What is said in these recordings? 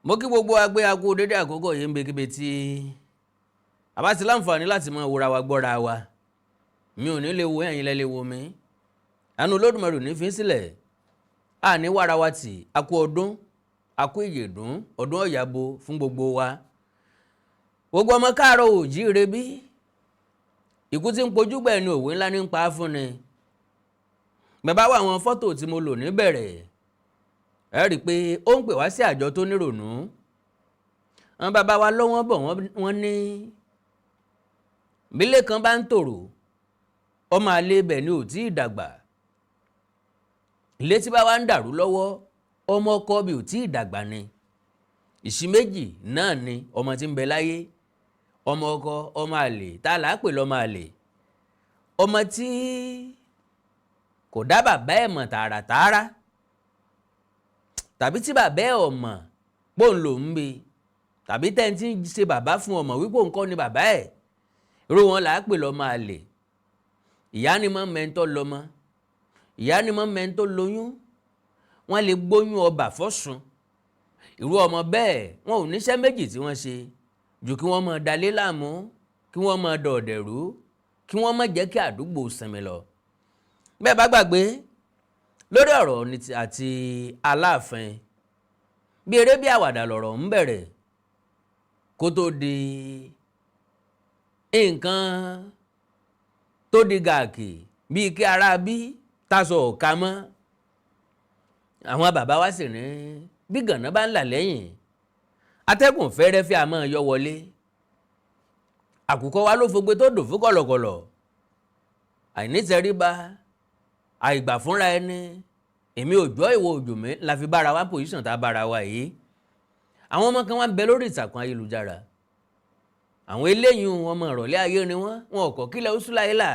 mo kí gbogbo agbé ago dédé àkókò yìí ń bekíbe tí a bá ti láǹfààní láti máa wòra wa gbọ́ra wa mi ò ní lè wo ẹ̀yin lẹ́lẹ́ wo mi àánú Olódùmarè ní fi sílẹ̀ a ní wàrà wa tì a kú ọdún a kú ìyèdún ọdún ọ̀yàbò fún gbogbo wa gbogbo ọmọ káàárọ̀ oòjíire bí ikú tí ń pojú gbẹ̀ ni òwe ńlá ní ń pa á fún ni bàbá wa àwọn fọ́tò tí mo lò níbẹ̀rẹ̀ ẹ rí i pé ó ń pè wá sí àjọ tó nírònú àwọn bàbá wa lọ́wọ́ bọ̀ wọ́n ní bílé kan bá ń tòrò ọmọ àlè ibẹ̀ ni ò tí ì dàgbà ilé tí bá wá ń dàrú lọ́wọ́ ọmọ ọkọ bí ò tí ì dàgbà ni ìṣí méjì náà ni ọmọ tí ń bẹ láyé ọmọ ọkọ ọmọ àlè tá a là á pè lọ́mọ àlè ọmọ tí kò dá bàbá ẹ̀ mọ̀ tààràtààrà tàbí tí bàbá ẹ̀ ò mọ̀ pòun ló ń bi tàbí tẹ́ni tí ń ṣe bàbá fún ọmọ wípé òun kọ́ ni bàbá ẹ̀ irú wọn là á pè lọ́mọ àlè ìyá ni mọ́ mẹ́ńtọ́ lọ́mọ ìyá ni mọ́ mẹ́ńtọ́ lóyún wọ́n lè gbóyún ọba fọ́sùn irú ọmọ bẹ́ẹ̀ wọn ò níṣẹ́ méjì tí wọ́n ṣe jù kí wọ́n máa dalé láàmú kí wọ́n máa dọ̀ọ̀dẹ̀rú kí wọ́n má jẹ́ kí àdúgbò sinmi lọ. bẹ́ẹ̀ bá gbàgbé lórí ọ̀rọ̀ àti Aláàfin bí eré bí àwàdà lọ̀rọ̀ ń bẹ̀rẹ̀ kó tó di nǹkan tó di gàkì bíi kí ara bí taṣọ ọ̀ka mọ́ àwọn bàbá wa sì ní bí gànà bá ń là lẹ́yìn atẹ́gùn fẹ́rẹ́fẹ́ a máa yọ wọlé àkùkọ wa ló fogbe tó dùn fún kọ̀lọ̀kọ̀lọ̀ àìnítẹríba àìgbà fúnra ẹni èmi òjò ìwọ òjò mi la fi bára wa pòsíṣàn tá a bára wa yìí àwọn ọmọ kan wá ń bẹ lórí ìtàkùn ayélujára àwọn eléyìí wọn mọ ìrọ̀lẹ́ ayé ni wọn ò kọ́ kílẹ̀ oṣù láyé là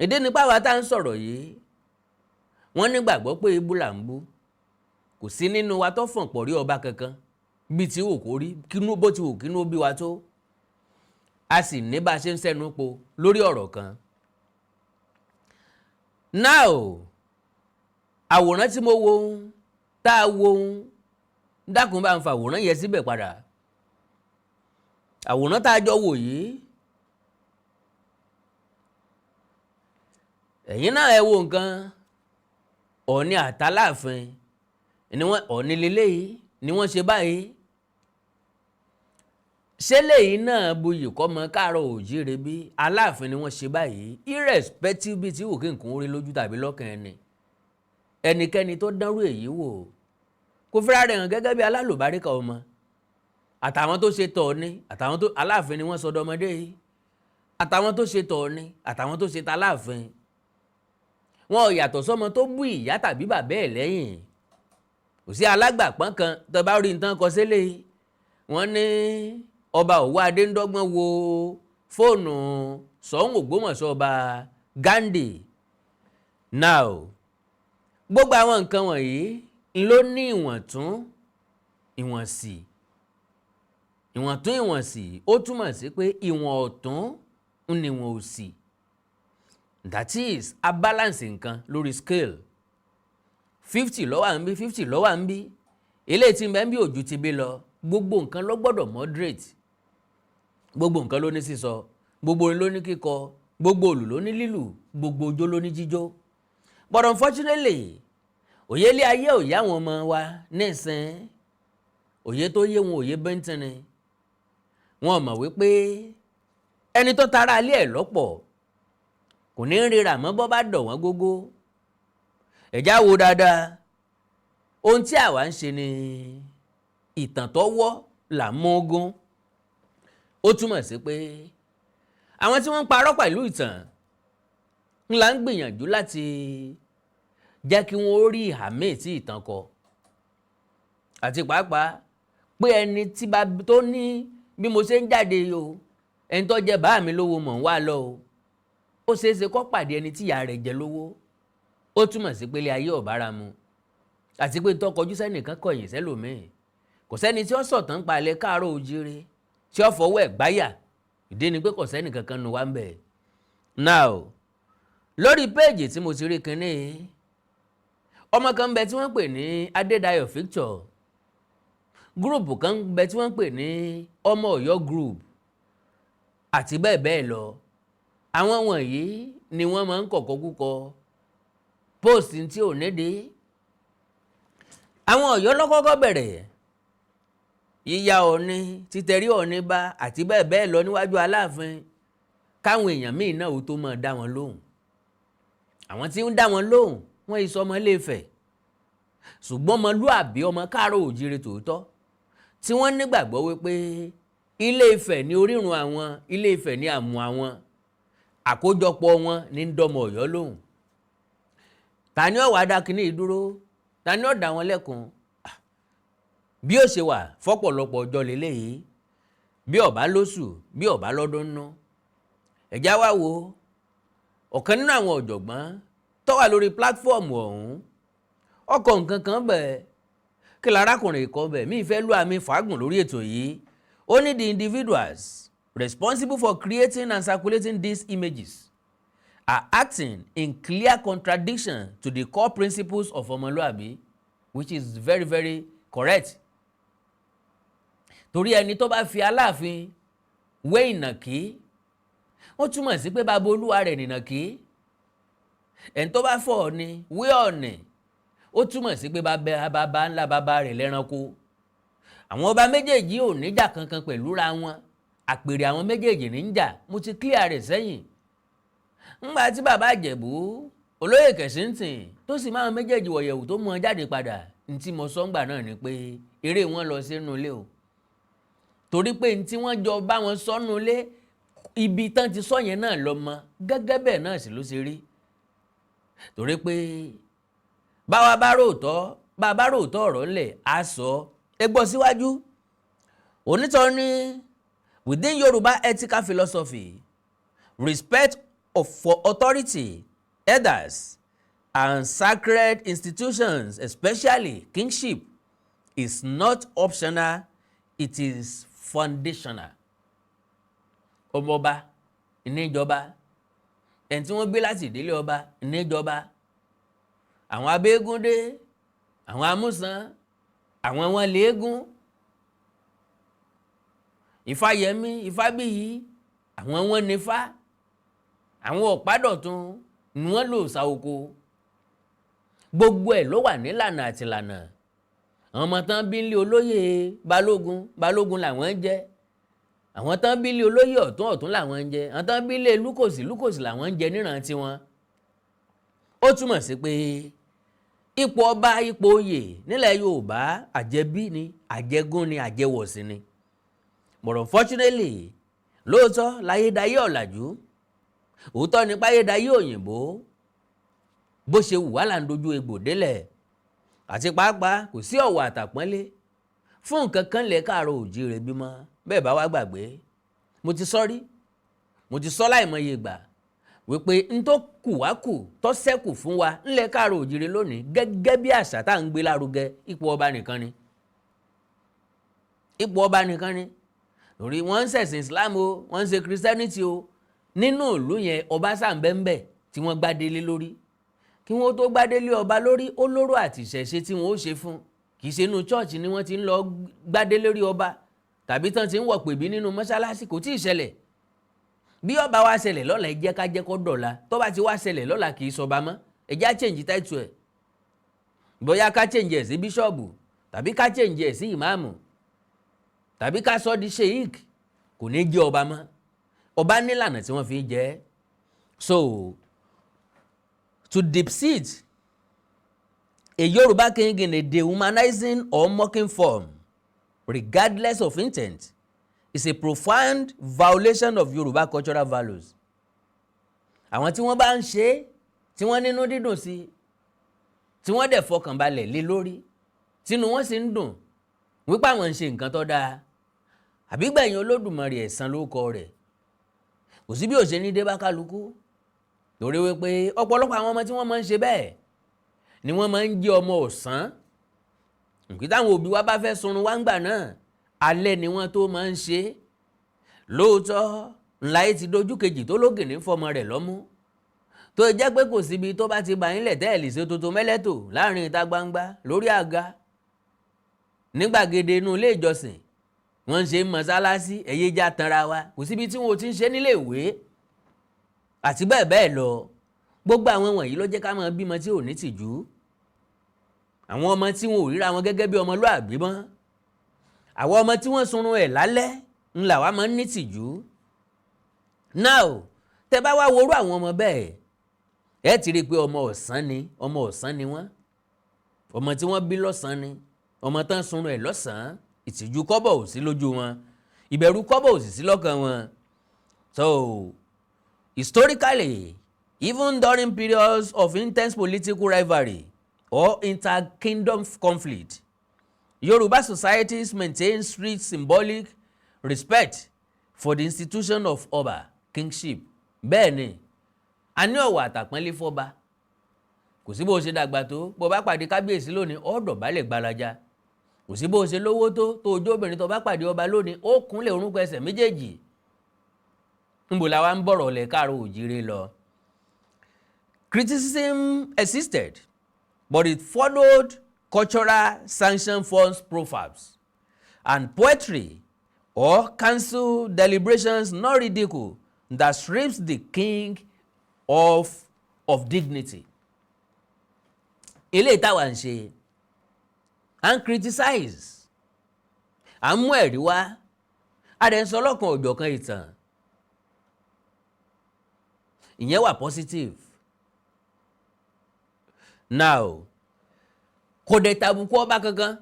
èdè nípa wa tá à ń sọ̀rọ̀ yìí wọ́n nígbàgbọ́ pé ibú là ń bú kò sí nínú wa tó fọ̀n pọ̀ rí ọba kankan bí ti wò kó rí kínú bó ti wò kínú bí wa tó a sì ní bá a ṣe ń sẹ́nu po lórí ọ̀rọ̀ kan. now àwòrán tí mo wo tá a wo dákun bá ń fa àwòrán yẹn síbẹ̀ padà àwòrán tá a jọ wò yìí ẹ̀yin náà ẹ wo nǹkan Ọ̀ọ̀ni àtàláàfin ni wọ́n Ọ̀ọ̀ni lélẹ́yìí ni wọ́n ṣe báyìí ṣé lèyí náà buyì kọ́mọ káàárọ̀ oòjíire bí Aláàfin ni wọ́n ṣe báyìí irrespective bíi tí wò kí nǹkan orí lójú tàbí lọ́kàn ẹni ẹnikẹ́ni tó dánrú èyí wò kó fẹ́ra rẹ̀ hàn gẹ́gẹ́ bí alálùbáríkà ọmọ àtàwọn tó ṣe tọ̀ọ̀ni àtàwọn tó Aláàfin ni wọ́n sọdọmọdé yìí àtàwọn tó ṣe tọ̀ọ̀ni àtàwọn tó ṣe tAláàfin wọn ò yàtọ̀ sọ́mọ tó bú ìyá tàbí bàbá ẹ̀ lẹ́yìn kò sí alágbàpọ́n kan tó bá rí nǹkan kọ sílẹ̀ wọ́n ní ọba Òwò Adé ń dọ́gbọ́n wo fóònù Ṣọ̀ún Ògbómọ̀ṣọ́ ọba Ghandi now gbogbo àwọn nǹkan wọ̀nyí ló ní ìwọ̀ntún ìwọ̀nsì ìwọ̀ntún ìwọ̀nsì ó túmọ̀ sí pé ìwọ̀n ọ̀tún ni ìwọ̀n òsì that is a balance nǹkan lórí scale 50 ló wà ń bí 50 ló wà ń bí eléyìí tí ń bẹ ń bí ojú ti bí lọ gbogbo nǹkan ló gbọ́dọ̀ moderate gbogbo nǹkan ló ní sísọ gbogbo orin ló ní kíkọ gbogbo òlù ló ní lílù gbogbo ojó ló ní jíjó but unfortunately òye ilé ayé òye àwọn ọmọ wa nísìn òye tó yé wọn òye bẹ́ntìnì wọn mọ̀ wípé ẹni tó tara alẹ́ ẹ̀ lọ́pọ̀ kò ní rírà mọ́ bọ́ bá dọ̀ wọ́n gógó ẹ̀já wo dáadáa ohun tí àwa ń ṣe ni ìtàn tó wọ́ là ń mọ́gún ó túmọ̀ sí pé àwọn tí wọ́n ń parọ́ pẹ̀lú ìtàn ńlá ń gbìyànjú láti jẹ́ kí wọ́n rí ìhà míì tí ìtàn kọ àti pàápàá pé ẹni tí bá tó ní bí mo ṣe ń jáde o ẹni tó jẹ bá mi lówó mọ̀ ń wá lọ o ó ṣeé ṣe kó pàdé ẹni tí ìyá rẹ̀ jẹ lówó ó túmọ̀ sí pé ilé ayé ò bára mu àti pé tó kọjú sẹ́nìkan kọ̀yìn sẹ́lòmíì kò sẹ́ni tí ó sọ̀tàn ń palẹ̀ káàárọ̀ oòjíire tí ó fọwọ́ ẹ̀ gbáyà ìdí ni pé kò sẹ́nì kankan nu wá ń bẹ̀. now lórí péèjì tí mo ti rí kinní ọmọ kan bẹ tí wọ́n pè ní Adédayọ̀ Victor gúrùpù kan bẹ tí wọ́n pè ní ọmọ Ọ̀yọ́ group àti bẹ́ẹ̀ bẹ́ẹ̀ lọ. Àwọn wọ̀nyí ni wọ́n máa ń kọ̀kọ́ kúkọ post tí ò nídìí. Àwọn Ọ̀yọ́ lọ́kọ́kọ́ bẹ̀rẹ̀ yíya Ọọ̀ni, títẹrí Ọọ̀ni bá àti bẹ́ẹ̀ bẹ́ẹ̀ lọ níwájú Aláàfin káwọn èèyàn míì náà ó tó máa dá wọn lóhùn. Àwọn tí ń dá wọn lóhùn wọ́n ìsọ ọmọ Ilé-Ifẹ̀, ṣùgbọ́n ọmọlúàbí ọmọ káàárọ̀ òjíire tòótọ́ tí wọ́n nígbàgbọ́ wípé Ilé-Ifẹ̀ ní orírun àwọn, Ilé-Ifẹ̀ ní àmù àwọn, àkójọpọ̀ wọn ní ń dọmọ Ọ̀yọ́ lóhùn. Ta ni ó wá dá kíní ìdúró? Ta ni ó dá wọn lẹ́kun? Bí ó ṣe wà fọ́pọ̀lọpọ̀ ọjọ́ lélẹ́yìí, bí ọ̀bá lóṣù, bí ọ̀bá lọ́dún nú. Ẹ̀já wá wo ọ̀kan nínú àwọn ọ̀jọ̀gbọ́n tó wà lórí pílátífọ́ọ̀mù ọ̀hún, ọkọ̀ nǹkan kan bẹ̀ kí lárákùnrin kọ́ bẹ̀ mí ìfẹ́ lú àmì fàágùn lórí ètò yìí. Ó ní the individuals responsible for creating and circulating these images are acting in clear contradiction to the core principles of ọmọlúàbí, which is very very correct. Torí ẹni tó bá fi Aláàfin wé ìnàkí, ó túmọ̀ sí pé bàbá olúwa rẹ̀ nìnàkí. Ẹni tó bá fọ Ọọ̀ni wé Ọọ̀nì, ó túmọ̀ sí pé bàbá ńlá bàbá rẹ̀ lẹ́ranko. Àwọn ọba méjèèjì ò níjà kankan pẹ̀lú ra wọn, àpèrè àwọn méjèèjì ní ń jà. Mo ti clear rẹ̀ sẹ́yìn. Ńgbà tí bàbá Ìjẹ̀bú olóyè Kẹ̀sìntìn tó sì máa méjèèjì wọ̀yẹ̀wò tó mú wọn jáde padà, ní tí mo sọ ńgbà náà ni pé eré wọn lọ sínú ilé o. Torí pé ní tí wọ́n jọ bá wọn sọ́nù ilé, ibi tán ti sọ yẹn náà lọ mọ gẹ́gẹ́ bẹ́ẹ̀ náà sì ló ṣe rí. Torí pé báwa bá ròótọ́ ọ̀rọ̀ ńlẹ̀ á sọ. Ẹ gbọ́ síwájú. Onítọ̀ ní within Yorùbá ethical philosophy, respect for authority, elders, and sacred institutions, especially kingship, is not optional, it is foundational. Ọmọọba ní ìjọba, ẹni tí wọ́n gbé láti ìdílé ọba ní ìjọba, àwọn abẹ́gúndé, àwọn amúsàn, àwọn wọn léégún, Ifáyẹmí, Ifábíyì, àwọn wọn nífá, àwọn Ọ̀pádọ̀tun ni wọ́n lò ṣàwòkọ. Gbogbo ẹ̀ ló wà nílànà àtìlànà. Àwọn ọmọ tán bí nílé olóyè Balógun làwọn ń jẹ́. Àwọn tán bí nílé olóyè Ọ̀tún làwọn ń jẹ́. Àwọn tán bí nílé Lúkòsì làwọn ń jẹ níran tiwọn. Ó túmọ̀ sí pé ipò ọba, ipò oyè nílẹ̀ Yorùbá àjẹbí ni, àjẹgún ni, àjẹwọ̀sí ni. But unfortunately, lóòótọ́ láyédáyé ọ̀làjú, òótọ́ nípa ayédáyé òyìnbó, bó ṣe wù wá là ń dojú egbò délẹ̀. Àti pàápàá kò sí ọ̀wọ̀ àtàpọ́nlé fún nǹkan kan lẹ̀ káàárọ̀ òjíire bímọ. Bẹ́ẹ̀ bá wá gbàgbé, mo ti sọ rí, mo ti sọ láìmọye ìgbà wípé n tó kù wá kù tó ṣẹ́kù fún wa ńlẹ̀ káàárọ̀ òjíire lónìí gẹ́gẹ́ bí àṣà tá à ń gbé lárugẹ, ipò ọba nìkan ni. Ipò ọba nìkan ni. Torí wọ́n ń ṣẹ̀sìn Islam o, wọ́n ń ṣe Christianity o. Nínú ìlú yẹn ọba sàǹbẹ́ńbẹ́ tí wọ́n gbádélé lórí. Kí wọ́n tó gbádélé ọba lórí, ó lóró àti ìṣẹ̀ṣe tí wọ́n ó ṣe fún. Kì í ṣe inú chọ́ọ̀chì ni wọ́n ti ń lọ gbádélé lórí ọba, tàbí tán ti ń wọ̀ pèbí nínú mọ́ṣáláṣí, kò tí ì ṣẹlẹ̀. Bí ọba wá ṣẹlẹ̀ lọ́la, ẹ jẹ́ ká jẹ́ kó dọ̀la. Tó bá ti wá ṣẹlẹ̀ lọ́la kì í sọba mọ́. Ẹ jẹ́ á change title ẹ̀. Bóyá ká change ẹ̀ sí bíṣọ̀bù, tàbí ká change ẹ̀ sí ìmáàmù, tàbí ká sọ di sheik, kò ní jẹ́ ọba mọ́. Ọba nílànà tí wọ́n fi jẹ́. So, to deposit a Yoruba king in a dehumanizing or mocking form, regardless of intent, is a profound violation of Yoruba cultural values. Àwọn tí wọ́n bá ń ṣe, tí wọ́n nínú dídùn sí, tí wọ́n dẹ̀ fọkànbalẹ̀ lé lórí, tínú wọ́n sì ń dùn wípé àwọn ń ṣe nǹkan tó dáa, àbí gbẹ̀yìn Olódùmarè ẹ̀san ló kọ rẹ̀. Kò sí bí ó ṣe ní dé bá kálukú. Torí wípé ọ̀pọ̀lọpọ̀ àwọn ọmọ tí wọ́n máa ń ṣe bẹ́ẹ̀ ni wọ́n máa ń jẹ́ ọmọ ọ̀sán. Nǹkan táwọn òbí wa bá fẹ́ sunrun wá ń gbà náà, alẹ́ ni wọ́n tó máa ń ṣe. Lóòótọ́ ńlá yìí ti dojú kejì tó lógì ní fọmọ rẹ̀ lọ́mú. Tó jẹ́ pé kò síbi tó bá ti bá yín lẹ̀ tẹ́ẹ̀lì sí tuntun mẹ́lẹ́tò láàrin ìta gbangba lórí àga. ní gbàgede inú ilé ìjọsìn, wọ́n ń ṣe mọ́sálásí, ẹ̀yẹ já tanra wa, kò síbi tí wọ́n ti ń ṣe nílé ìwé àti bẹ́ẹ̀ bẹ́ẹ̀ lọ. Gbogbo àwọn wọ̀nyí ló jẹ́ ká máa bímọ tí ò ní tìjú, àwọn ọmọ tí wọn ò ríra wọn gẹ́gẹ́ bí ọmọlúàbí mọ́, àwọn ọmọ tí wọ́n sunrun ẹ̀ lálẹ́ ńlá wa máa ń ní tìjú. Now tẹ bá wá worú àwọn ọmọ bẹ́ẹ̀, ẹ ti rí i pé ọmọ ọ̀sán ni wọ́n, ọmọ tí wọ́n bí lọ́sàn ni, ọmọ tán sunrun ẹ̀ lọ́sàn, ìtìjú kọ́bọ̀ ò sí lójú wọn, ìbẹ̀rù kọ́bọ̀ ò sì sí lọ́kàn wọn. So historically, even during periods of intense political rivalry or inter-kingdom conflict, Yoruba societies maintain strict symbolic respect for the institution of Ọba kingship. Bẹ́ẹ̀ ni, a ní ọ̀wọ̀ àtàpọ́nlé fọ́ba. Kò sí bó ṣe dàgbà tó, bó bá pàdé kábíyèsí lónìí, ó dọ̀bálẹ̀ gbalaja. Kò sí bó ṣe lówó tó, tó ojú obìnrin tó bá pàdé ọba lónìí, ó kúnlẹ̀ orúnkọ ẹsẹ̀ méjèèjì. Ńbo la wá ń bọ̀rọ̀ lẹ̀ káàrọ̀ òjíire lọ. Criticism existed, but it followed cultural sanction forms proverbs and poetry or council deliberations not ridicule that strips the king of dignity. Eléyìí táwa ń ṣe, and criticize, à ń mú ẹ̀rí wá, a dẹ̀ ń sọ lọ́kan òjọ̀kan ìtàn. Ìyẹn wà positive. Now, kò dẹ̀ tàbùkù ọba kankan.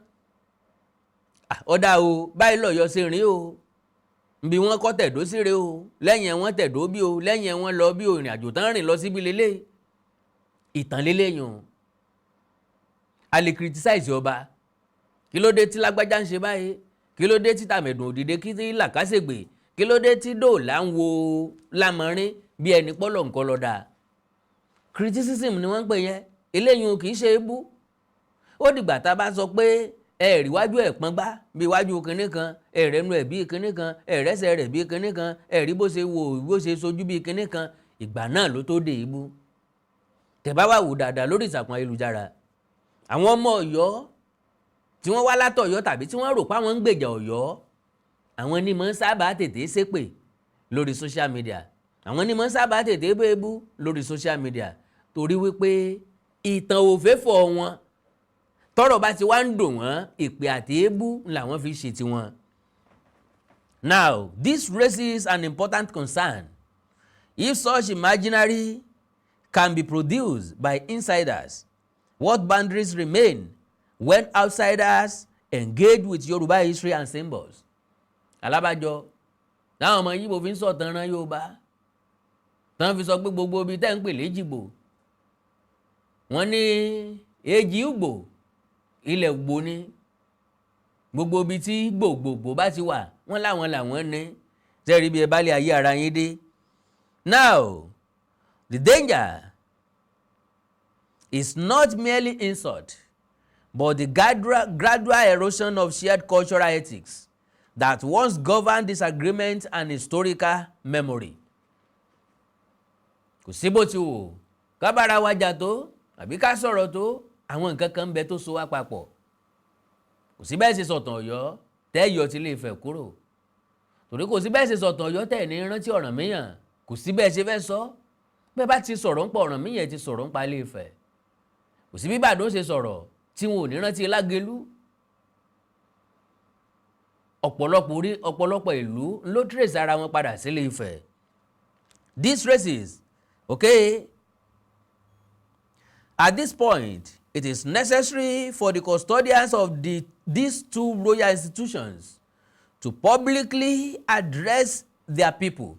Ọ̀dà o, báyìí lọ́yọ̀ ṣe rìn o, bí wọ́n kọ́ tẹ̀dó síre o, lẹ́yìn wọn tẹ̀dó bí o, lẹ́yìn wọn lọ bí o, ìrìn àjò tán rìn lọ síbi lélẹ̀. Ìtàn lélẹ́yìn. A lè criticize ọba. Kí ló dé tí lágbájá ń ṣe báyìí? Kí ló dé tí tàmẹ̀dùn òdìdé kí tí làkàṣègbè? Kí ló dé tí dòòlà ń wo lámọrin bí ẹni pọ́lọ̀ nǹkan lọ́dà? Criticism ni wọ́n ń pè yẹn. Eléyìí kì í ṣe ébú. Ó dìgbà tá a bá sọ pé ẹ̀rí wájú ẹ̀ pọ́n gbá bí wájú kinní kan, ẹ̀rẹ́nu ẹ̀ bí kinní kan, ẹ̀rẹ́sẹ̀ rẹ̀ bí kinní kan, ẹ̀rí bó ṣe wò bó ṣe sojú bí kinní kan, ìgbà náà ló tó dé ébú. Tẹ́ bá wà wò dáadáa lórí ìtàkùn ayélujára, àwọn ọmọ Ọ̀yọ́ tí wọ́n wá látọ̀yọ́ tàbí tí wọ́n rò pé àwọn ń gbèjà Ọ̀yọ́, àwọn ni máa ń sábà tètè ṣépè lórí social media, àwọn ni máa ń sábà tètè bébú lórí social media, torí wípé ìtàn òféfọ̀ wọn tọ́rọ̀ bá ti wá ń dùn wọ́n, ìpè àti èébú làwọn fi ṣe tiwọn. Now, this raises an important concern. If such imaginary can be produced by insiders, what boundaries remain when outsiders engage with Yoruba history and symbols? Alábàjọ, láwọn ọmọ Yíbò fi ń sọ̀tàn ran Yorùbá, tán fi sọ pé gbogbo ibi tẹ́ ń pè léjìgbò, wọ́n ní èjì Ìgbò, ilẹ̀ Ìgbò ni, gbogbo ibi tí gbògbògbò bá ti wà, wọ́n làwọn ní, tẹ́rí bí ẹ bá lè ayé ara yín dé. Now, the danger is not merely insult, but the gradual erosion of shared cultural ethics that once governed disagreement and historical memory. Kò sí bó ti wò ká bára wa jà tó àbí ká sọ̀rọ̀ tó, àwọn nǹkan kan ń bẹ tó so wá papọ̀. Kò sí bẹ́ẹ̀ ṣe sọ̀tàn Ọ̀yọ́ tẹ́ yọ ti Ilé Ifẹ̀ kúrò, torí kò sí bẹ́ẹ̀ ṣe sọ̀tàn Ọ̀yọ́ tẹ́ ní rántí Ọ̀rànmíyàn, kò sí bẹ́ẹ̀ ṣe fẹ́ sọ. Bẹ́ẹ̀ bá ti sọ̀rọ̀ ń pa Ọ̀rànmíyàn, ti sọ̀rọ̀ ń pa Ilé Ifẹ̀. Kò sí bí Ìbàdàn ṣe sọ̀rọ̀ tí wọn ò ní rántí Lágelú. Ọ̀pọ̀lọpọ̀ ìlú ló trace ara wọn padà sí Ilé Ifẹ̀. These races, okay? At this point, it is necessary for the custodians of these two royal institutions to publicly address their people.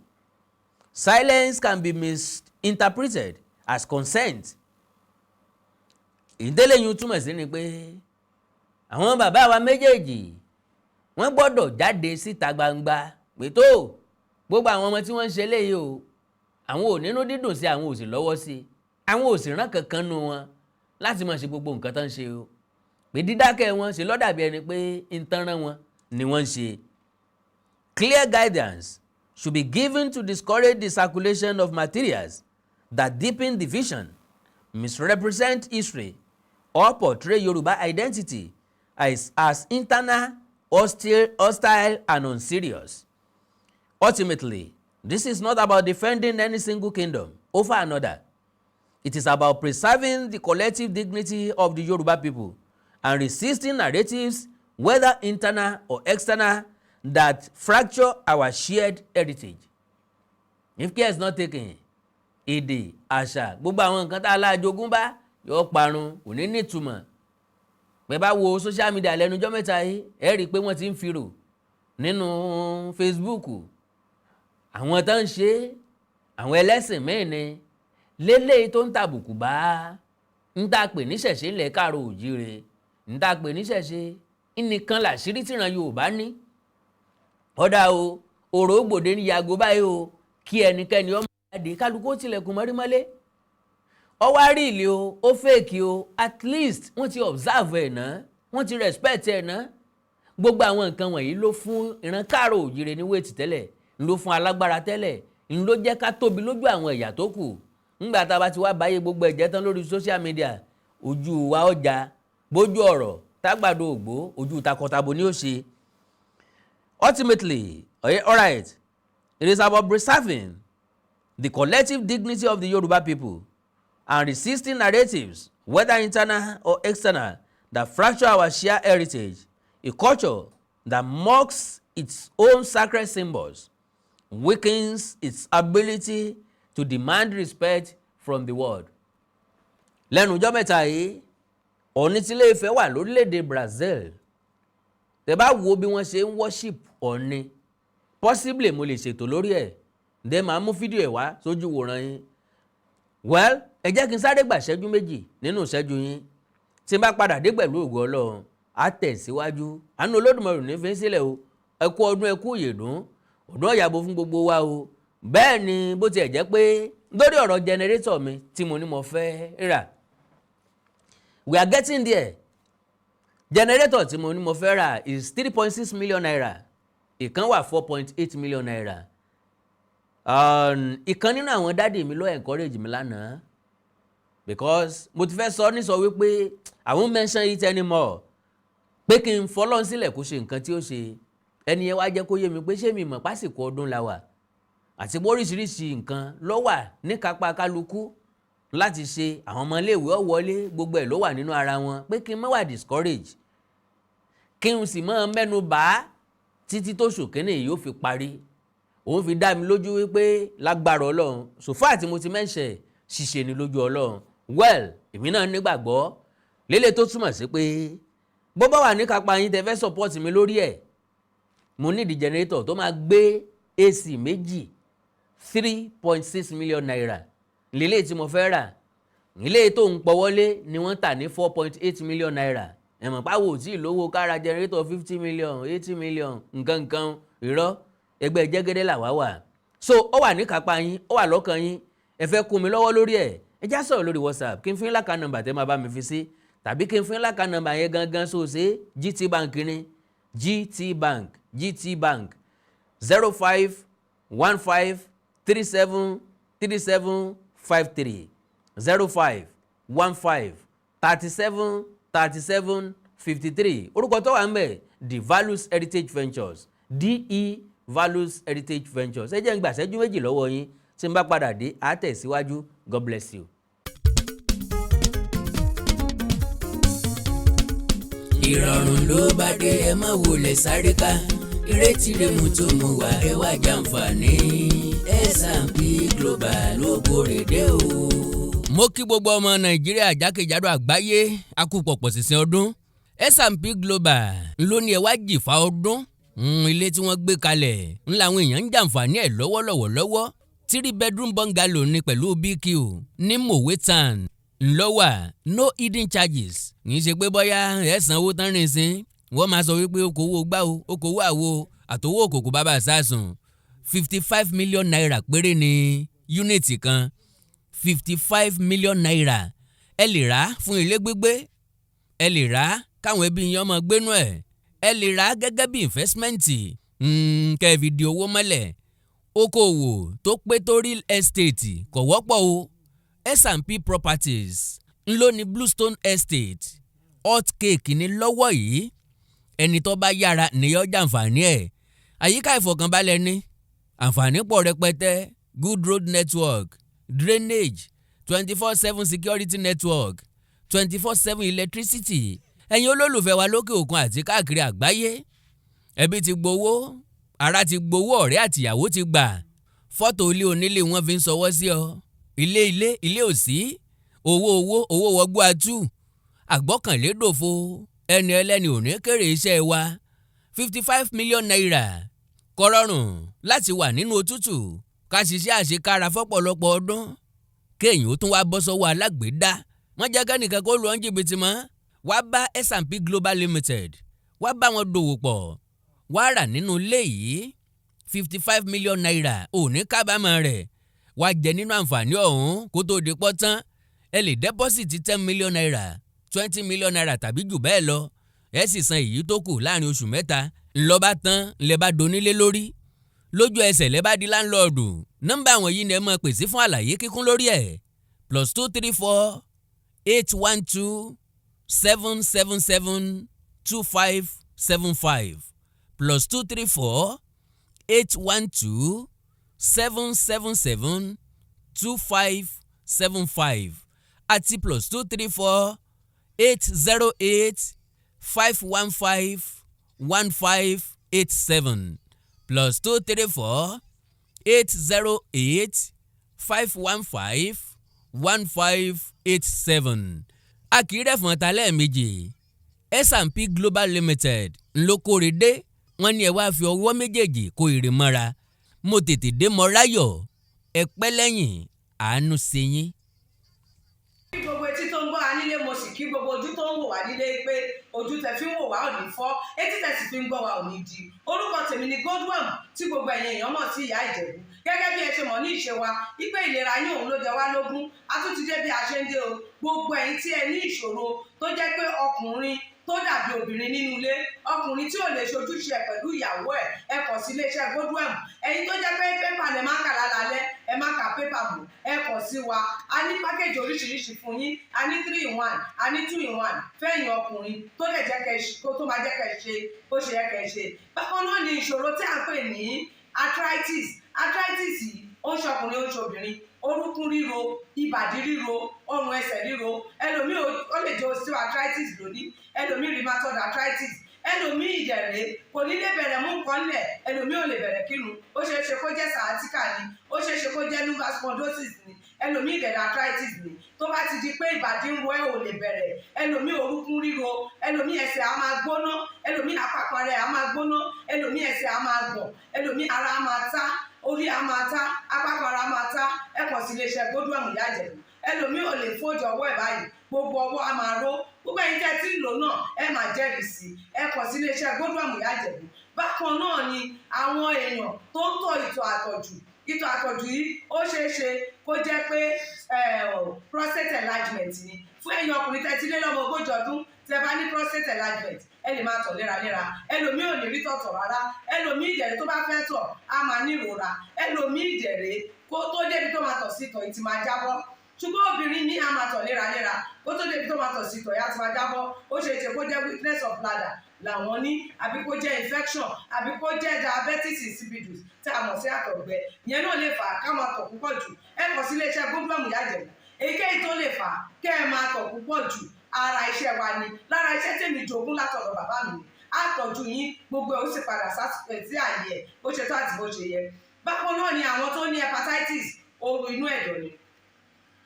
Silence can be misinterpreted as consent. Ìdélẹ́yìn túmọ̀ sí ni pé àwọn bàbá wa méjèèjì wọ́n gbọ́dọ̀ jáde síta gbangba pé tó gbogbo àwọn ọmọ tí wọ́n ń ṣe léyìí o, àwọn ò nínú dídùn sí, àwọn ò sì lọ́wọ́ sí, àwọn ò sì rán kankan nu wọn láti máa ṣe gbogbo nǹkan tán ṣe o, pé dídákẹ́ wọn ṣe lọ́dàbí ẹni pé ń tán rán wọn ni wọ́n ń ṣe. Clear guidance should be given to discourage the circulation of materials that deepen division, misrepresent history, or portray Yoruba identity as internal, hostile and unserious. Ultimately, this is not about defending any single kingdom over another. It is about preserving the collective dignity of the Yoruba people and resisting narratives, whether internal or external, that fracture our shared heritage. If care is not taken, èdè, àṣà, gbogbo àwọn nǹkan tá a lájogún bá yóò parun, kò ní nítumọ̀. Bẹ́ bá wo social media lẹ́nujọ́ mẹ́ta yìí, ẹ rí i pé wọ́n ti ń firò nínú Facebook. Àwọn tó ń ṣe àwọn ẹlẹ́sìn mẹ́rin lélẹ́yìí tó ń tàbùkù bá ń tà pè níṣẹ̀ṣe ńlẹ̀ káàró òjíire, ń tà pè níṣẹ̀ṣe nìkan làṣírí tìran Yorùbá ní. Ọ̀dà o, ọ̀rọ̀ ògbòde ní yàgò báyìí o, kí ẹnikẹ́ni ọmọ àdé kálukú tilẹ̀kùn mọ́rímọ́lé. Ọwá rí ìlé o, ó fèkì o, at least wọ́n ti observe ẹ̀ náà, wọ́n ti respect ẹ̀ náà. Gbogbo àwọn nǹkan wọ̀nyí ló fún ìran káàró òjíire ní wéètì tẹ́lẹ̀, ló fún alágbára tẹ́lẹ̀, ló jẹ́ ká tóbi lójú àwọn ẹ̀yà tó kù. Ńgbà tá a bá ti wá báyé gbogbo ẹ̀jẹ̀ tán lórí social media, ojú wa ọjà, bójú ọ̀rọ̀, tágbàdo ògbó, ojú takọtabo ni ó ṣe. Ultimately, alright, it is about preserving the collective dignity of the Yoruba people and resisting narratives, whether internal or external, that fracture our shared heritage, a culture that mocks its own sacred symbols, weakens its ability to demand respect from the world. Lẹ́nu ọjọ́ mẹ́ta yìí, Ọ̀ọ̀ni tí Ilé-Ifẹ̀ wà lórílẹ̀‐èdè Brazil. Tẹ́ bá wo bí wọ́n ṣe ń worship Ọ̀ọ̀ni, possibly mo lè ṣètò lórí ẹ̀, ǹdẹ́ máa mú fídíò ẹ̀ wá sójú wòran yín. Well, ẹ jẹ́ kí n sáré gbà ṣẹ́jú méjì nínú ìṣẹ́jú yín. Tí n bá padà dé pẹ̀lú ògo Ọlọ́run, á tẹ̀síwájú. Àánú Olódùmarè ní fi ń sílẹ̀ o. Ẹ kú ọdún, ẹ kú ìyèdún. Ọdún ọ̀yàbò fún gbogbo wa o. Bẹ́ẹ̀ ni bó tiẹ̀ jẹ́ pé lórí ọ̀rọ̀ generator mi tí mo ní mo fẹ́ rà, we are getting there. Generator tí mo ní mo fẹ́ rà is 3.6 million naira. Ìkan wà 4.8 million naira. Ìkan nínú àwọn dáàdì mi ló encourage mi lánàá, because mo ti fẹ́ sọ ní sọ wípé I won't mention it anymore, pé kí n fọlọ́n sílẹ̀ kó ṣe nǹkan tí ó ṣe. Ẹni yẹn wá jẹ́ kó yé mi pé ṣé mi mọ̀ pásìkò ọdún la wà, àti oríṣiríṣi nǹkan ló wà níkápá kálukú láti ṣe. Àwọn ọmọ iléèwé ó wọlé, gbogbo ẹ̀ ló wà nínú ara wọn, pé kí n má wà discourage, kí n sì máa mẹ́nu bà títí tó ṣòkínní yìí ó fi parí. Òun fi dá mi lójú wípé lágbára Ọlọ́run, sòfà tí mo ti mẹ́ṣẹ̀ ṣìṣe ni lójú Ọlọ́run. Well, èmi náà nígbàgbọ́ lélẹ̀ tó túmọ̀ sí pé bó bá wà níkápá yín tẹ́ fẹ́ support mi lórí ẹ̀, mo ní di generator tó máa gbé AC méjì 3.6 million naira. Lélẹ̀ tí mo fẹ́ rà, ilé tó ń pọ̀wọ́lé ni wọ́n tà ní 4.8 million naira. Ẹ̀mọ̀ páwò tí ìlówó kára generator 50 million 80 million nǹkan irọ́, ẹgbẹ́ jẹ́gẹ́dẹ́ làwa wà. So ó wà níkápá yín, ó wà lọ́kàn yín, ẹ fẹ́ kún mi lọ́wọ́ lórí ẹ̀, ẹ já sọ̀rọ̀ lórí WhatsApp, kí n fún yín láka nọ́mbà tẹ́ máa bá mi fi sí, tàbí kí n fún yín láka nọ́mbà yẹn gangan so ṣe GT Bank ni, GT Bank 0515373753 0515373753. Orúkọ tó wà ń bẹ̀, The Values Heritage Ventures, DE Values Heritage Ventures. Ẹ jẹ́ n gbà ṣẹ́jú méjì lọ́wọ́ yín, tí n bá padà dé á tẹ̀síwájú. God bless you. Ìrọ̀rùn ló bá dé, ẹ má wọlé sáré ká, ìrètí rẹ̀ mú tó mú wá, ẹ wá jàǹfààní. S&P Global ló kórè dé o. Mo kí gbogbo ọmọ Nàìjíríà jákèjádò àgbáyé a kú pọ̀pọ̀ sísìn ọdún. S&P Global ló ní ẹ wá jìfà ọdún. Ilé tí wọ́n gbé kalẹ̀ làwọn èèyàn ń jàǹfààní ẹ̀ lọ́wọ́. 3 bedroom bungalow ní pẹ̀lú BQ ní Mòwe Town ńlọ́wà, no hidden charges. Kì í ṣe pé bọ́yá ẹ̀ sanwó tán rìn sí, wọ́n máa sọ wípé okòwò gbá o, okòwò àwo, àtòwò òkòkò bàbá sásùn. 55 million naira péré ní unit kan, 55 million naira. Ẹ lè rà fún ilé gbígbé, ẹ lè rà káwọn ẹbí yín ọmọ gbénú ẹ̀, ẹ lè rà gẹ́gẹ́ bí investment, kẹ́ẹ̀fì di owó mọ́lẹ̀. Okòwò tó pé tó real estate kò wọ́pọ̀ o. S&P Properties ńlọ ní Bluestone Estate, hot cake ní lọ́wọ́ yìí ẹni tó bá yára nìyọ́ jàǹfààní ẹ̀. Àyíká ìfọ̀kànbalẹ̀ ní àǹfààní pọ̀ rẹpẹtẹ, good road network, drainage, 24/7 security network, 24/7 electricity. Ẹ̀yin olólùfẹ́ wa lókè òkun àti káàkiri àgbáyé, ẹbí ti gbowó, ará ti gbowó, ọ̀rẹ́ àtìyàwó ti gbà. Fọ́tò ilé onílé wọn fi ń sọwọ́ sí ọ. Ilé òsí, owó wọgbó atú, àgbọ́kànlé dòfo, ẹni ẹlẹ́ni ò ní kéré iṣẹ́ wa. 55 million naira kọ́rọ́rùn láti wà nínú òtútù ká ṣiṣẹ́ àṣekára fọ́pọ̀lọpọ̀ ọdún. Kéèyàn ó tún wá bọ́ sọ́wọ́ alágbèédá. Wọ́n jẹ́ kẹ́nìkan kó lu ọ́n jìbìtì mọ́. Wá bá S&P Global Limited, wá bá wọn dòwò pọ̀, wá rà nínú ilé yìí 55 million naira, ò ní kábàámọ̀ rẹ̀. Wá jẹ nínú àǹfààní ọ̀hún kó tó di pọ́ tán. Ẹ lè dẹ́pọ́sìtì 10 million naira, 20 million naira tàbí jù bẹ́ẹ̀ lọ. Ẹ sì san èyí tó kù láàrin oṣù mẹ́ta. Ńlọ́ba tán lẹ bá donílé lórí. Lójú ẹsẹ̀ lẹ bá di láńlọ́ọ̀dù. Nọ́mbà àwọn yìí ni ẹ máa pèsè fún àlàyé kíkún lórí ẹ̀. +234 812 777 2575 +234 812 777 2575 àti +234 808 515 1587 +234 808 515 1587. A kì í rẹ̀fọ̀n ta lẹ́ẹ̀mejì. S&P Global Limited ńlọkọ̀rẹ́ dé. Wọ́n ní ẹ wá fi ọwọ́ méjèèjì kó èrè mọ́ra. Mo tètè dé mọ́ ráyọ̀. Ẹ pẹ́ lẹ́yìn àánú ṣe yín. Kí gbogbo etí tó ń gbọ́ wa nílé, mo sì kí gbogbo ojú tó ń wò wá nílé pé ojú tẹ fi ń wò wá ò ní fọ́, etí tẹ sì fi ń gbọ́ wa ò ní di. Orúkọ tèmi ni Godwin tí gbogbo ẹ̀yin èèyàn mọ̀ sí Ìyá Ìjẹ̀bú. Gẹ́gẹ́ bí ẹ ṣe mọ̀ ní ìṣe wa wípé ìlera yín òun ló jẹ wá lógún. A tún ti dé bí a ṣe ń dé o. Gbogbo ẹ̀yin tí ẹ ní ìṣòro tó jẹ́ pé ọkùnrin tó dàbí obìnrin nínú ilé, ọkùnrin tí ò lè ṣojúṣe ẹ̀ pẹ̀lú ìyàwó ẹ̀, ẹ kàn sí iléeṣẹ́ Godwin. Ẹ̀yin tó jẹ́ pé pépà lẹ máa ń kà lálẹ́, ẹ má ka pépà bò, ẹ kàn sí wa. A ní pákéjì oríṣiríṣi fún yín. A ní 3-in-1, a ní 2-in-1 fẹ́yìn ọkùnrin tó lè jẹ́ kẹ́ tó máa jẹ́ kẹ́ ṣe bó ṣe yẹ kẹ́ ṣe. Bákan náà ni ìṣòro tí a ń pè ní arthritis. Arthritis yìí ó ń ṣọkùnrin ó ń ṣobìnrin. Orúnkún ríro, ìbàdí ríro, ọrùn ẹsẹ̀ ríro. Ẹlòmíì ó lè jẹ́ osteoarthritis lónìí, ẹlòmíì rheumatoid arthritis, ẹlòmíì ìdẹ̀rẹ̀ kò ní lè bẹ̀rẹ̀ mú nǹkan lẹ̀, ẹlòmíì ò lè bẹ̀rẹ̀ kírun. Ó ṣeé ṣe kó jẹ́ sciatica ni, ó ṣeé ṣe kó jẹ́ lumbar spondylosis ni, ẹlòmíì ìdẹ̀rẹ̀ arthritis ni. Tó bá ti di pé ìbàdí ń ro ẹ́ ò lè bẹ̀rẹ̀, ẹlòmíì orúnkún ríro, ẹlòmíì ẹsẹ̀ á máa gbóná, ẹlòmíì àpapọ̀ rẹ̀ á máa gbóná, ẹlòmíì ẹsẹ̀ á máa gbọ̀n, ẹlòmíì ara á máa tá, orí á máa tá, àpapọ̀ ara á máa tá. Ẹ kàn sí iléeṣẹ́ Godwin Ìyá Ìjẹ̀bú. Ẹlòmíì ò lè fóòjì ọwọ́ ẹ̀ báyìí, gbogbo ọwọ́ á máa ró. Gbogbo ẹ̀yin tẹ́ tí ń lò náà ẹ máa jẹ́rìí sí. Ẹ kàn sí iléeṣẹ́ Godwin Ìyá Ìjẹ̀bú. Bákan náà ni àwọn èèyàn tó ń tọ̀ ìtọ̀ àtọ̀jù. Ìtọ̀ àtọ̀jù yìí ó ṣeé ṣe kó jẹ́ pé prostate enlargement ni. Fún ẹ̀yin ọkùnrin tẹ́ ti lé lọ́mọ 40 ọdún tẹ́ bá ní prostate enlargement, ẹ lè máa tọ̀ léraléra. Ẹlòmíì ò ní rí tọ̀tọ̀ rárá. Ẹlòmíì ìdẹ̀rẹ̀ tó bá fẹ́ tọ̀ á máa ní ìrora. Ẹlòmíì ìdẹ̀rẹ̀ kó tó débi tó máa tọ̀ sí ìtọ̀ yìí ti máa jábọ́. Ṣùgbọ́n obìnrin ní a máa tọ̀ léraléra kó tó débi tó máa tọ̀ sí ìtọ̀ yìí á ti máa jábọ́. Ó ṣeé ṣe kó jẹ́ weakness of bladder làwọn ní, àbí kó jẹ́ infection, àbí kó jẹ́ diabetes insipidus tí a mọ̀ sí àtọ̀gbẹ. Ìyẹn náà lè fà á ká máa tọ̀ púpọ̀ jù. Ẹ kàn sí iléeṣẹ́ Godwin Ìyá Ìjẹ̀bú. Èyíkéyìí tó lè fà á kẹ́ ẹ máa tọ̀ púpọ̀ jù, ara iṣẹ́ wa ni. Lára iṣẹ́ tèmi jogún látọ̀dọ̀ bàbá mi ni. Àtọ̀jú yín gbogbo ẹ̀ ó sì padà sí àyè ẹ̀ bó ṣe tó àti bó ṣe yẹ. Bákan náà ni àwọn tó ní hepatitis, ooru inú ẹ̀dọ̀ ni.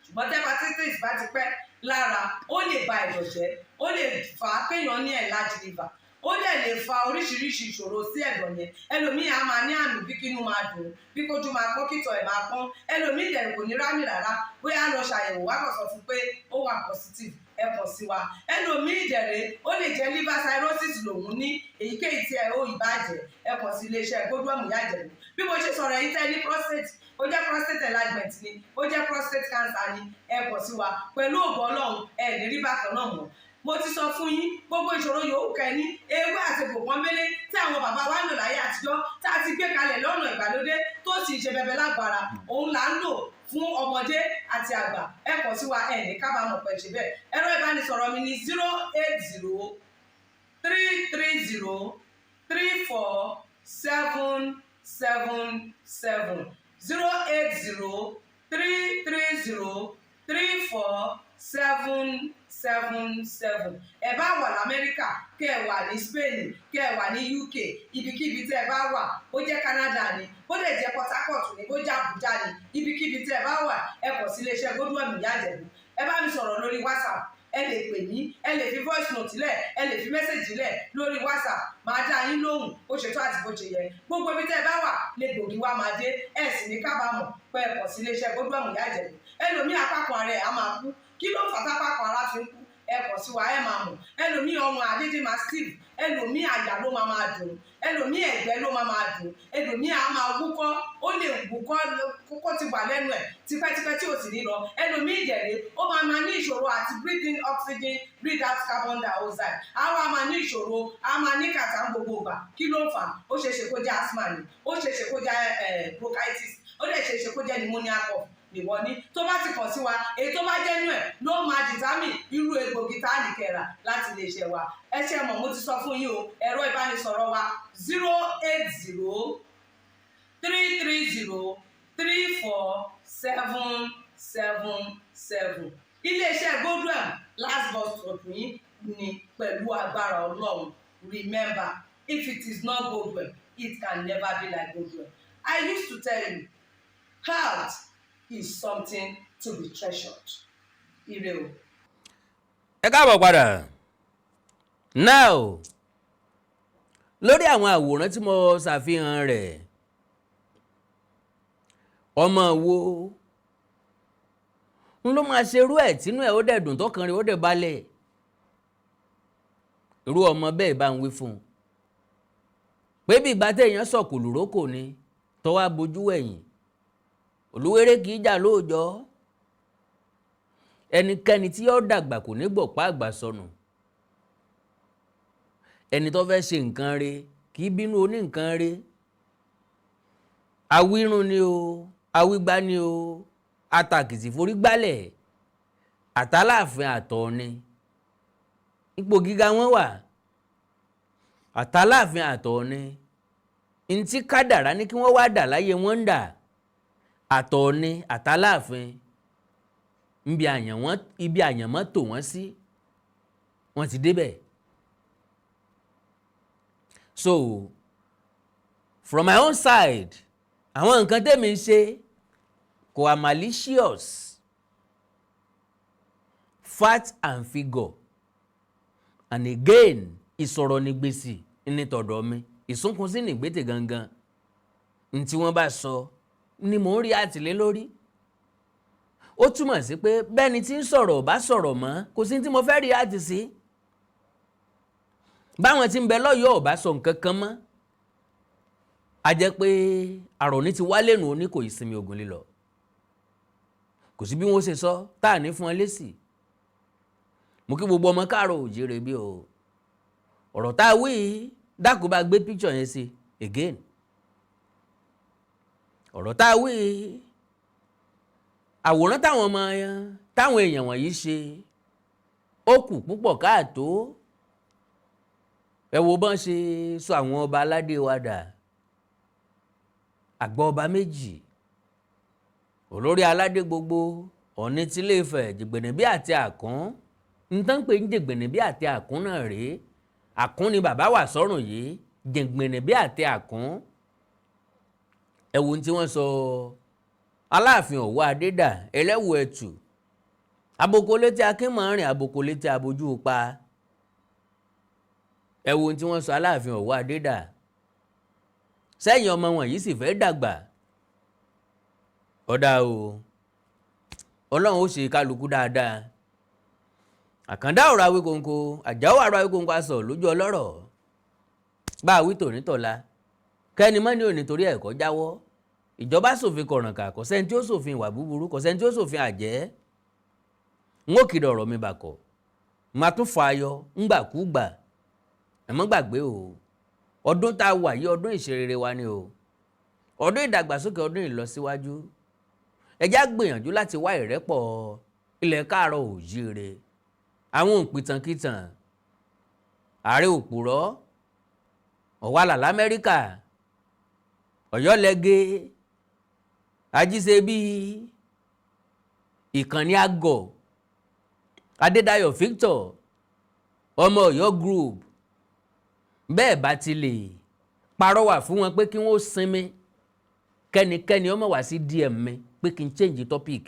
Ṣùgbọ́n tí hepatitis bá ti pẹ́ lára, ó lè ba ẹ̀dọ̀ jẹ́, ó lè fà á kéèyàn ní enlarged liver, ó dẹ̀ lè fa oríṣiríṣi ìṣòro sí ẹ̀dọ̀ yẹn. Ẹlòmíì á máa ní àmì bí kínú máa dùn, bí kójú máa pọ́n, kítọ̀ ẹ̀ máa pọ́n. Ẹlòmíì dẹ̀ kò ní rámì rárá, bóyá lọ ṣàyẹ̀wò wá kàn sọ fún pé ó wà positive, ẹ kàn sí wa. Ẹlòmíì ìdẹ̀rẹ̀ ó lè jẹ́ liver cirrhosis lòun ní, èyíkéyìí tí ẹ ó ìbàjẹ́, ẹ kàn sí iléeṣẹ́ Godwin Ìyá Ìjẹ̀bú. Bí mo ṣe sọ̀rọ̀ yìí tẹ́ ní prostate, ó jẹ́ prostate enlargement ni, ó jẹ́ prostate cancer ni, ẹ kàn sí wa. Pẹ̀lú ògo Ọlọ́run ẹ ní rí bákan náà mọ́. Mo ti sọ fún yín gbogbo ìṣòro yòówù kẹ́ ní, ewé àti pòpọ́nbélé tí àwọn bàbá wa ń lò láyé àtijọ́ tá a ti gbé kalẹ̀ lọ́nà ìgbàlódé tó sì ṣe bẹbẹ lágbára, òun là ń lò fún ọmọdé àti àgbà. Ẹ kàn sí wa, ẹ ní kábàámọ̀ pẹ̀ ṣe bẹ́ẹ̀. Ẹ̀rọ ìbánisọ̀rọ̀ mi ni 080 3477 08033034777. ẹ bá wà lamẹ́ríkà kẹ́ ẹ wà ní Spain kẹ́ ẹ wà ní UK ibikíbi tẹ́ ẹ bá wà ó jẹ́ Canada ni ó lè jẹ́ Port Harcourt ni ó jẹ́ Abuja ni ibikíbi tẹ́ ẹ bá wà ẹ kọ̀ sí iléeṣẹ́ Godwin Ìyá Ìjẹ̀bú. ẹ bá mi sọ̀rọ̀ lórí WhatsApp, ẹ lè pè mí, ẹ lè fi voice note lẹ̀, ẹ lè fi message lẹ̀ lórí WhatsApp, máa dá yín lóhùn bó ṣe tó àti bó ṣe yẹ. gbogbo ibi tẹ́ ẹ bá wà lè gbòógì wá máa dé, ẹ sì ní kábàámọ̀ pé ẹ kọ̀ sí iléeṣẹ́ Godwin Ìyá Ìjẹ̀bú. ẹlòmíì apákan ara ẹ̀ á máa kú, kí ló fà tápákan ara fi ń kú? ẹ kọ̀ sí wa ẹ máa mọ̀. ẹlòmíì ọrùn àdédé máa steve, ẹlòmíì àyà ló máa dùn, ẹlòmíì ẹ̀gbẹ́ ló máa dùn, ẹlòmíì á máa wúkọ́, ó lè wúkọ́ kókó ti wà lẹ́nu ẹ̀ tipẹ́tipẹ́ tí ò sì ní lọ. ẹlòmíì Jèrè ó máa ní ìṣòro àti breathe in oxygen, breathe out carbon dioxide. àwa máa ní ìṣòro, a máa ní kàtà gbogbo ìgbà. kí ló ń fà? ó ṣeéṣe kó jẹ́ asthma ni, ó ṣeéṣe kó jẹ́ bronchitis, ó lè ṣeéṣe kó jẹ́ pneumonia cough ìwọ ní. tó bá ti kàn sí wa, èyí tó bá jẹ́ nú ẹ̀ ló máa dìtámì irú egbògi tá a lè kẹ́ra láti lè ṣe wa. ẹ ṣe mọ̀, mo ti sọ fún yín o, ẹ̀rọ ìbánisọ̀rọ̀ wa 08033034777. iléeṣẹ́ Godwin last bus stop yín ni pẹ̀lú agbára Ọlọ́run. Remember, if it is not Godwin, it can never be like Godwin. I used to tell you, health is something to be treasured. Ire o. ẹ káàbọ̀ padà. Now, lórí àwọn àwòrán tí mo ṣàfihàn rẹ̀, ọmọ wo ń ló máa ṣerú ẹ̀ tínú ẹ̀ ó dẹ̀ dùn tọkàn rẹ̀ ó dẹ̀ balẹ̀? irú ọmọ bẹ́ẹ̀ bá ń wí fún un pé bí ìgbà téèyàn sọ̀kò lùrókò ni tó wá bojú ẹ̀yìn. olúwéré kì í jà lóòjọ́. ẹnikẹ́ni tí yóò dàgbà kò ní gbọ̀pá àgbà sọnù. ẹni tó fẹ́ ṣe nǹkan re kì í bínú oní nǹkan re. awírun ni o, awígbá ni o, atàkìtì forí gbálẹ̀, àtàláàfin àtọ̀ọ̀ni. ipò gíga wọn wà. àtàláàfin àtọ̀ọ̀ni ntí kádàrá ní kí wọ́n wá dà láyé wọ́n ń dà. àtọ̀ọ̀ni àtàláàfin ibi àyànmọ́ tò wọ́n sí, wọ́n ti débẹ̀. So from my own side, àwọn nǹkan tẹ́mi ń ṣe kò wà malicious, fact and figure, and again ìsọ̀rọ̀ ní gbèsè ní tọ̀dọ̀ mi, ìsúnkúnsí ní gbètè gangan. ntí wọ́n bá sọ ni mò ń rí àtìlé lórí. ó túmọ̀ sí pé bẹ́ẹ̀ni tí ń sọ̀rọ̀ bá sọ̀rọ̀ mọ́ kò sí tí mo fẹ́ rí àti sí. báwọn tí ń bẹ lọ́yọ̀ọ́ bá sọ nǹkan kan mọ́, a jẹ́ pé àròní ti wá lẹ́nu oní kò ìsinmi ogun lílọ. kò sí bí wọ́n ṣe sọ tá à ní fún ẹ lésì. mo kí gbogbo ọmọ káàárọ̀ oòjíire bí o. ọ̀rọ̀ tá a wí dákun bá gbé picture yẹn sí again. ọ̀rọ̀ tá a wí àwòrán táwọn èèyàn wọ̀nyí ṣe ó kù púpọ̀ káàtó. ẹ wo bọ́n ṣe sọ àwọn ọba aládé wa dà. àgbà ọba méjì, olórí aládé gbogbo, Ọ̀ọ̀ni tilé Ifẹ̀, Jẹ̀gbẹ̀nẹ̀bí àti Àkún. nǹkan pé ń Jẹ̀gbẹ̀nẹ̀bí àti Àkún náà rèé. Àkún ni bàbá wà sọ́rùn yìí, Jẹ̀gbẹ̀nẹ̀bí àti Àkún. ẹ wo ohun tí wọ́n sọ Aláàfin Ọ̀wọ́ Adédà ẹlẹ́wù ẹ̀tù, aboko létí akínmọ̀ọ́rìn, aboko létí abojú pa. ẹ wo ohun tí wọ́n sọ Aláàfin Ọ̀wọ́ Adédà. sẹ́yìn ọmọ wọn yìí sì fẹ́ dàgbà. ọ̀dà o, Ọlọ́run ó ṣe kálukú dáadáa. àkàndá ọ̀rọ̀ Awíkonko, àjáwó àrọ̀ Awíkonko aṣọ lójú ọlọ́rọ̀. bá a wí tòní tọ̀la kẹ́ni mọ́ ní òní torí ẹ̀kọ́ jáwọ́. ìjọba ṣòfin kọ̀rànkà, kò sẹ́ni tí ó ṣòfin ìwà búburú, kò sẹ́ni tí ó ṣòfin àjẹ́. n ó kìdọ̀ ọ̀rọ̀ mi bàkọ̀, máa tún fa ayọ̀ ńgbàkúgbà. ẹ mọ́ gbàgbé o, ọdún tá a wà yìí ọdún ìṣerere wa ni o, ọdún ìdàgbàsókè, ọdún ìlọsíwájú. ẹ já gbìyànjú láti wá ìrẹ́pọ̀ ilẹ̀ káàárọ̀ oòjíire. àwọn òpìtànkìtàn, ààrẹ òpùrọ́, ọ̀wàlà lamẹ́ríkà ọ̀yọ́ lẹ́gẹ́ ajíṣe bíi ìkànnì àgọ̀ adédayọ̀ Victor ọmọ ọ̀yọ́ group bẹ́ẹ̀ bá ti lè parọ́wà fún wọn pé kí wọ́n sinmi kẹ́nikẹ́ni ọmọ wá sí DM mi pé kí n change topic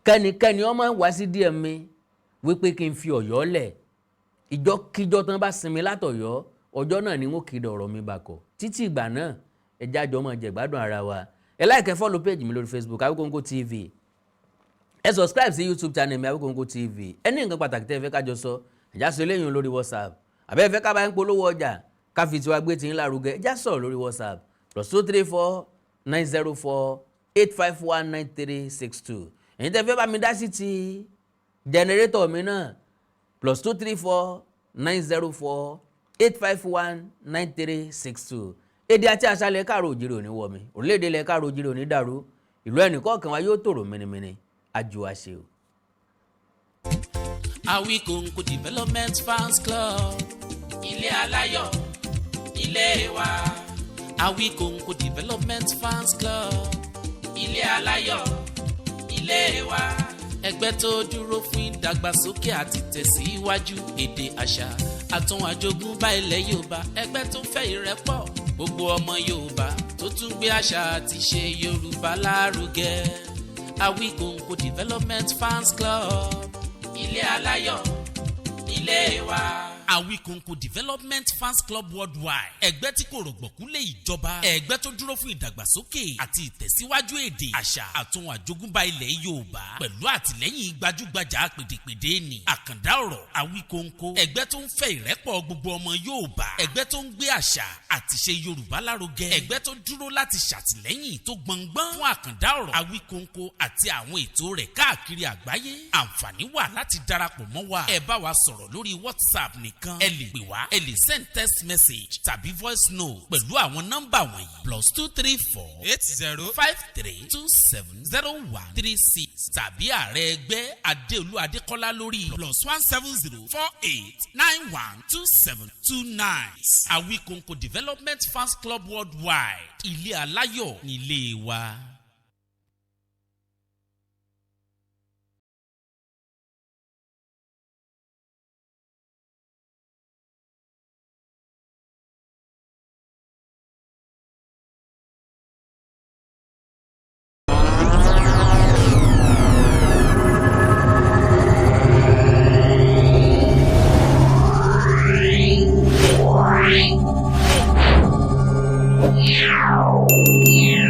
kẹ́nikẹ́ni ọmọ wá sí DM mi wípé kí n fi ọ̀yọ́ lẹ̀ ìjọ́kíjọ́ tán bá sinmi látọ̀yọ́ ọjọ́ náà ni wọ́n kéde ọ̀rọ̀ mi bàkọ̀ títí ìgbà náà ẹjẹ́ àjọ máa jẹ gbádùn ara wa ẹ like follow page mi lórí Facebook Awikonko TV ẹ subscribe sí YouTube channel mi Awikonko TV ẹ ní nǹkan pàtàkì tẹ́ ẹ fẹ́ kájọ sọ ẹ̀já sọ eléyìí lórí WhatsApp àbẹ́ ẹ fẹ́ ká bá ń polówó ọjà ká fi tiwa gbé tiyín lárugẹ ẹjá sọ̀rọ̀ lórí WhatsApp +234 904 851 9362 ẹ̀yin tẹ́ fẹ́ bá mi dá sí ti generator mi náà +234 904 851 9362 èdè àti àṣàlẹ̀ káàró òjìrì òní wọ̀ mi orílẹ̀-èdè ilẹ̀ káàró òjìrì òní dàrú ìlú ẹnìkọ̀ọ̀kan wa yóò tòrò mìnìmìnì àjò àṣẹ o. Awikonko Development Fans Club ilé aláyọ̀ ilé wa. Awikonko Development Fans Club ilé aláyọ̀ ilé wa. Ẹgbẹ́ tó dúró fún ìdàgbàsókè àti tẹ̀síwájú èdè àṣà àtún àjogúnbá ilẹ̀ Yorùbá. Ẹgbẹ́ tó fẹ́ ìrẹ́pọ̀ gbogbo ọmọ Yorùbá tó tún gbé àṣà àti ṣe Yorùbá lárugẹ. Awikonko Development Fans Club ilé aláyọ̀ ilé wa. Awikonko Development Fans Club Worldwide. Ẹgbẹ́ tí kò rọ̀gbọ̀kú lé ìjọba. Ẹgbẹ́ tó dúró fún ìdàgbàsókè àti ìtẹ̀síwájú èdè, àṣà àtún àjogúnbá ilẹ̀ Yorùbá. Pẹ̀lú àtìlẹ́yìn gbajúgbajà pèdèpèdè ni. Àkàndá ọ̀rọ̀ Awikonko. Ẹgbẹ́ tó ń fẹ́ ìrẹ́pọ̀ gbogbo ọmọ Yorùbá. Ẹgbẹ́ tó ń gbé àṣà àti ṣe Yorùbá lárugẹ. Ẹgbẹ́ tó dúró láti ṣàtìlẹ́yìn tó gbọ̀ngbọ́n fún àkàndá ọ̀rọ̀ Awikonko àti àwọn ètò rẹ̀ káàkiri àgbáyé. Àǹfààní wà láti darapọ̀ mọ́ wa. Ẹ bá wa sọ̀rọ̀ lórí WhatsApp nìkan. Ẹ lè pè wá, ẹ lè send text message tàbí voice note pẹ̀lú àwọn nọ́mbà wọ̀nyí +234 8053270136 tàbí ààrẹ ẹgbẹ́ Adéolú Adékọ́lá lórí +17048912729. Awikonko Development Fans Club Worldwide. Ilé aláyọ̀ nílé wa. Yeah.